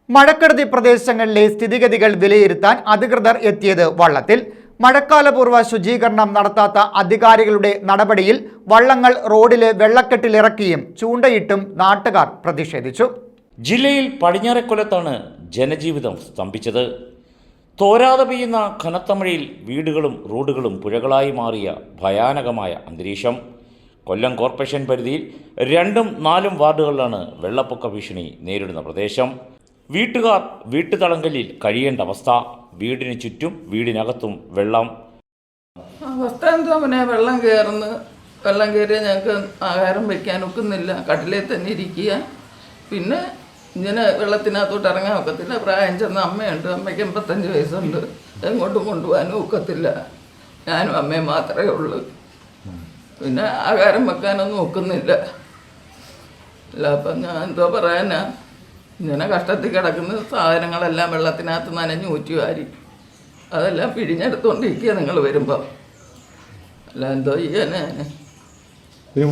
മഴക്കെടുതി പ്രദേശങ്ങളിലെ സ്ഥിതിഗതികൾ വിലയിരുത്താൻ അധികൃതർ എത്തിയത് വള്ളത്തിൽ. മഴക്കാലപൂർവ്വ ശുചീകരണം നടത്താത്ത അധികാരികളുടെ നടപടിയിൽ വള്ളങ്ങൾ റോഡിലെ വെള്ളക്കെട്ടിലിറക്കിയും ചൂണ്ടയിട്ടും നാട്ടുകാർ പ്രതിഷേധിച്ചു. ജില്ലയിൽ പടിഞ്ഞാറേക്കൊല്ലത്താണ് ജനജീവിതം സ്തംഭിച്ചത്. തോരാതെ പെയ്യുന്ന കനത്ത മഴയിൽ വീടുകളും റോഡുകളും പുഴകളായി മാറിയ ഭയാനകമായ അന്തരീക്ഷം. കൊല്ലം കോർപ്പറേഷൻ പരിധിയിൽ 2ഉം 4ഉം വാർഡുകളിലാണ് വെള്ളപ്പൊക്ക ഭീഷണി നേരിടുന്ന പ്രദേശം. വീട്ടുകാർ വീട്ടുതടങ്കലിൽ കഴിയേണ്ട അവസ്ഥ. വീടിന് ചുറ്റും വീടിനകത്തും വെള്ളം. അവസ്ഥ എന്തോ പിന്നെ വെള്ളം കയറിയ ഞങ്ങൾക്ക് ആഹാരം വയ്ക്കാൻ ഒക്കുന്നില്ല. കട്ടിലേ തന്നെ ഇരിക്കുക. പിന്നെ ഇങ്ങനെ വെള്ളത്തിനകത്തോട്ട് ഇറങ്ങാൻ ഒക്കത്തില്ല. പ്രായം ചെന്ന അമ്മയുണ്ട്. അമ്മയ്ക്ക് 85 വയസ്സുണ്ട്. എങ്ങോട്ടും കൊണ്ടുപോകാനും ഒക്കത്തില്ല. ഞാനും അമ്മയും മാത്രമേ ഉള്ളൂ. പിന്നെ ആഹാരം വെക്കാനൊന്നും ഒക്കുന്നില്ല. അല്ല അപ്പം ഞാൻ എന്തോ പറയാനാ, ഇങ്ങനെ കഷ്ടത്തിൽ കിടക്കുന്ന സാധനങ്ങളെല്ലാം വെള്ളത്തിനകത്ത് നനഞ്ഞ് ഊറ്റി വാരി അതെല്ലാം പിഴിഞ്ഞെടുത്തോണ്ടിരിക്കുക നിങ്ങൾ വരുമ്പോൾ. അല്ല എന്തോ ചെയ്യാനാ. ഇതിനു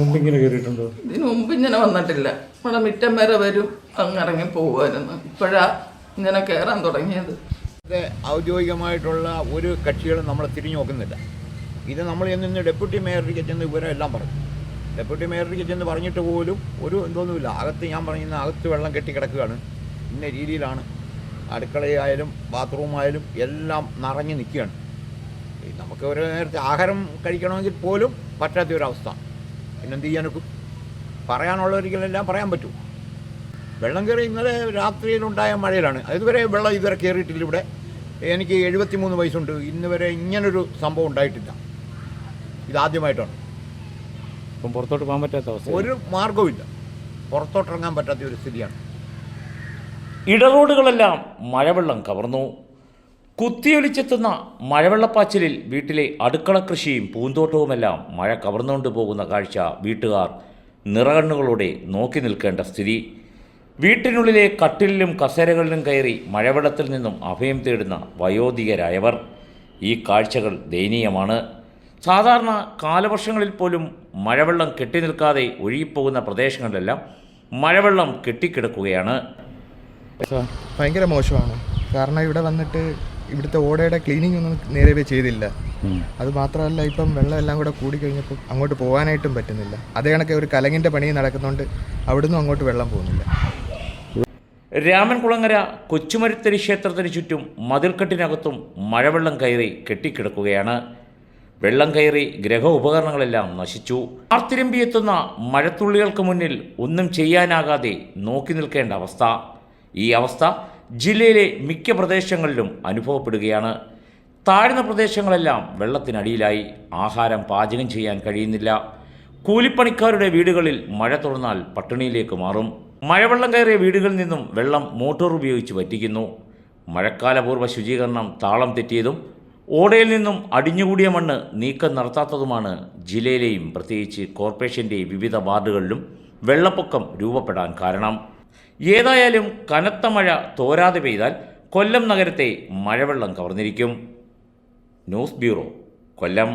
മുമ്പ് ഇങ്ങനെ വന്നിട്ടില്ല. നമ്മുടെ മിറ്റം വരെ വരും, അങ്ങിറങ്ങി പോകുമായിരുന്നു. ഇപ്പോഴാ ഇങ്ങനെ കയറാൻ തുടങ്ങിയത്. ഔദ്യോഗികമായിട്ടുള്ള ഒരു കക്ഷികളും നമ്മളെ തിരിഞ്ഞു നോക്കുന്നില്ല. ഇത് നമ്മൾ ഇന്ന് ഡെപ്യൂട്ടി മേയറിലേക്ക് ചെന്ന് വിവരം എല്ലാം പറഞ്ഞു. ഡെപ്യൂട്ടി മേയറിലേക്ക് ചെന്ന് പറഞ്ഞിട്ട് പോലും ഒരു എന്തോന്നുമില്ല. അകത്ത് ഞാൻ പറയുന്ന അകത്ത് വെള്ളം കെട്ടിക്കിടക്കുകയാണ്. ഇന്ന രീതിയിലാണ്. അടുക്കളയായാലും ബാത്റൂമായാലും എല്ലാം നിറഞ്ഞ് നിൽക്കുകയാണ്. നമുക്ക് ഒരു നേരത്തെ ആഹാരം കഴിക്കണമെങ്കിൽ പോലും പറ്റാത്ത ഒരവസ്ഥ. പിന്നെന്ത് ചെയ്യാനൊക്കെ പറയാനുള്ളവരിക്കെല്ലാം പറയാൻ പറ്റും. വെള്ളം കയറി ഇന്നലെ രാത്രിയിലുണ്ടായ മഴയിലാണ്. ഇതുവരെ കയറിയിട്ടില്ല ഇവിടെ. എനിക്ക് 73 വയസ്സുണ്ട്. ഇന്ന് വരെ ഇങ്ങനൊരു സംഭവം ഉണ്ടായിട്ടില്ല. ഇതാദ്യമായിട്ടാണ്. ഇപ്പം പുറത്തോട്ട് പോകാൻ പറ്റാത്ത അവസ്ഥ. ഒരു മാർഗവുമില്ല. പുറത്തോട്ടിറങ്ങാൻ പറ്റാത്ത ഒരു സ്ഥിതിയാണ്. ഇടറോഡുകളെല്ലാം മഴവെള്ളം കവർന്നു. കുത്തിയൊലിച്ചെത്തുന്ന മഴവെള്ളപ്പാച്ചിലിൽ വീട്ടിലെ അടുക്കള കൃഷിയും പൂന്തോട്ടവുമെല്ലാം മഴ കവർന്നുകൊണ്ട് പോകുന്ന കാഴ്ച വീട്ടുകാർ നിറകണ്ണുകളോടെ നോക്കി നിൽക്കേണ്ട സ്ഥിതി. വീട്ടിനുള്ളിലെ കട്ടിലിലും കസേരകളിലും കയറി മഴവെള്ളത്തിൽ നിന്നും അഭയം തേടുന്ന വയോധികരായവർ. ഈ കാഴ്ചകൾ ദയനീയമാണ്. സാധാരണ കാലവർഷങ്ങളിൽ പോലും മഴവെള്ളം കെട്ടിനിൽക്കാതെ ഒഴുകിപ്പോകുന്ന പ്രദേശങ്ങളിലെല്ലാം മഴവെള്ളം കെട്ടിക്കിടക്കുകയാണ്. ഭയങ്കര മോശമാണ്. കാരണം ഇവിടെ വന്നിട്ട് ഇവിടുത്തെ ഓടയുടെ ക്ലീനിങ് ഒന്നും നേരെ ചെയ്തില്ല. അത് മാത്രമല്ല, ഇപ്പം വെള്ളം എല്ലാം കൂടെ കൂടിക്കഴിഞ്ഞപ്പോൾ അങ്ങോട്ട് പോകാനായിട്ടും പറ്റുന്നില്ല. അതേ കണക്കെ ഒരു കലങ്ങിൻ്റെ പണി നടക്കുന്നുണ്ട്. അവിടുന്ന് അങ്ങോട്ട് വെള്ളം പോകുന്നില്ല. രാമൻകുളങ്ങര കൊച്ചുമരുത്തരി ക്ഷേത്രത്തിന് ചുറ്റും മതിൽക്കെട്ടിനകത്തും മഴവെള്ളം കയറി കെട്ടിക്കിടക്കുകയാണ്. വെള്ളം കയറി ഗ്രഹ ഉപകരണങ്ങളെല്ലാം നശിച്ചു. ആർത്തിരമ്പിയെത്തുന്ന മഴത്തുള്ളികൾക്ക് മുന്നിൽ ഒന്നും ചെയ്യാനാകാതെ നോക്കി നിൽക്കേണ്ട അവസ്ഥ. ഈ അവസ്ഥ ജില്ലയിലെ മിക്ക പ്രദേശങ്ങളിലും അനുഭവപ്പെടുകയാണ്. താഴ്ന്ന പ്രദേശങ്ങളെല്ലാം വെള്ളത്തിനടിയിലായി. ആഹാരം പാചകം ചെയ്യാൻ കഴിയുന്നില്ല. കൂലിപ്പണിക്കാരുടെ വീടുകളിൽ മഴ തുടർന്നാൽ പട്ടിണിയിലേക്ക് മാറും. മഴവെള്ളം കയറിയ വീടുകളിൽ നിന്നും വെള്ളം മോട്ടോർ ഉപയോഗിച്ച് വറ്റിക്കുന്നു. മഴക്കാലപൂർവ്വ ശുചീകരണം താളം തെറ്റിയതും ഓടയിൽ നിന്നും അടിഞ്ഞുകൂടിയ മണ്ണ് നീക്കം നടത്താത്തതുമാണ് ജില്ലയിലെയും പ്രത്യേകിച്ച് കോർപ്പറേഷൻ്റെ വിവിധ വാർഡുകളിലും വെള്ളപ്പൊക്കം രൂപപ്പെടാൻ കാരണം. ഏതായാലും കനത്ത മഴ തോരാതെ പെയ്താൽ കൊല്ലം നഗരത്തെ മഴവെള്ളം കവർന്നിരിക്കും. ന്യൂസ് ബ്യൂറോ, കൊല്ലം.